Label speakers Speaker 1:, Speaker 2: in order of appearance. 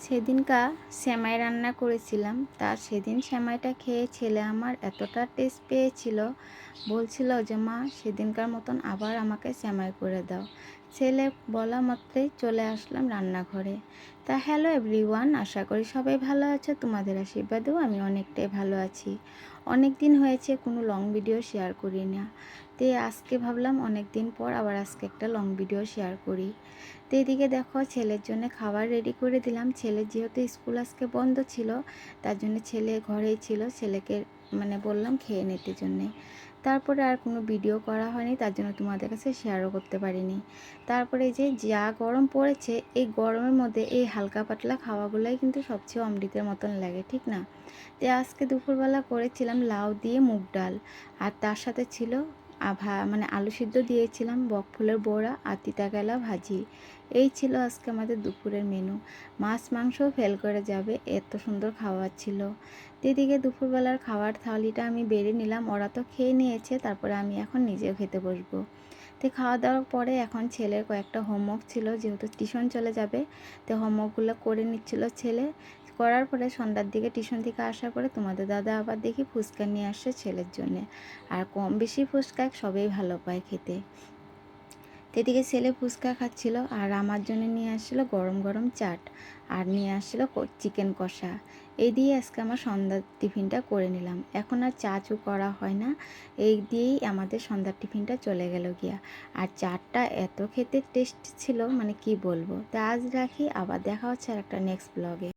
Speaker 1: সেদিনকা সেমাই রান্না করেছিলাম, তার সেদিন সেমাইটা খেয়ে ছেলে আমার এতটা টেস্ট পেয়েছিল, বলছিল যে মা সেদিনকার মতন আবার আমাকে সেমাই করে দাও। ছেলে বলা মাত্রই চলে আসলাম রান্নাঘরে। তা হ্যালো এভরিওয়ান, আশা করি সবাই ভালো আছো, তোমাদের আশীর্বাদেও আমি অনেকটাই ভালো আছি। অনেক দিন হয়েছে কোনো লং ভিডিও শেয়ার করি না, তো আজকে ভাবলাম অনেক দিন পর আবার আজকে একটা লং ভিডিও শেয়ার করি। তো এদিকে দেখো ছেলের জন্য খাবার রেডি করে দিলাম। ছেলের যেহেতু স্কুল আজকে বন্ধ ছিল, তার জন্য ছেলে ঘরেই ছিল, ছেলেকে বললাম খেয়ে নিতে জন্যে। তারপরে আর কোনো ভিডিও করা হয়নি, তার জন্য তোমাদের কাছে শেয়ারও করতে পারিনি। তারপরে যে যা গরম পড়েছে, এই গরমের মধ্যে এই হালকা পাতলা খাওয়াগুলোই কিন্তু সবচেয়ে অমৃতের মতন লাগে, ঠিক না? তো আজকে দুপুরবেলা করেছিলাম লাউ দিয়ে মুগ ডাল, আর তার সাথে ছিল আলু সিদ্ধ দিয়েছিলাম, বকফুলের বড়া আর তিতাকেলা ভাজি। এই ছিল আজকে আমাদের দুপুরের মেনু। মাছ মাংসও ফেল করে যাবে, এত সুন্দর খাবার ছিল। এদিকে দুপুরবেলার খাবার থালিটা আমি বেড়ে নিলাম, ওরা তো খেয়ে নিয়েছে, তারপরে আমি এখন নিজেও খেতে বসবো। তো খাওয়া দাওয়ার পরে এখন ছেলের কয়েকটা হোমওয়ার্ক ছিল, যেহেতু টিউশন চলে যাবে, তো হোমওয়ার্কগুলো করে নিচ্ছিল ছেলে। করার পরে সন্ধ্যার দিকে টিউশন থেকে আসার পরে তোমাদের দাদা আবার দেখি ফুচকা নিয়ে আসছে ছেলের জন্যে। আর কম বেশি ফুচকা সবাই ভালো পায় খেতে। এদিকে ছেলে ফুচকা খাচ্ছিল, আর আমার জন্য নিয়ে আসছিলো গরম গরম চাট, আর নিয়ে আসছিলো চিকেন কষা। এই দিয়ে আজকে আমার সন্ধ্যার টিফিনটা করে নিলাম। এখন আর চা চু করা হয় না, এই দিয়েই আমাদের সন্ধ্যার টিফিনটা চলে গেল গিয়া। আর চাটটা এত খেতে টেস্ট ছিল, কি বলবো। তা আজ রাখি, আবার দেখা হচ্ছে আর একটা নেক্সট ব্লগে।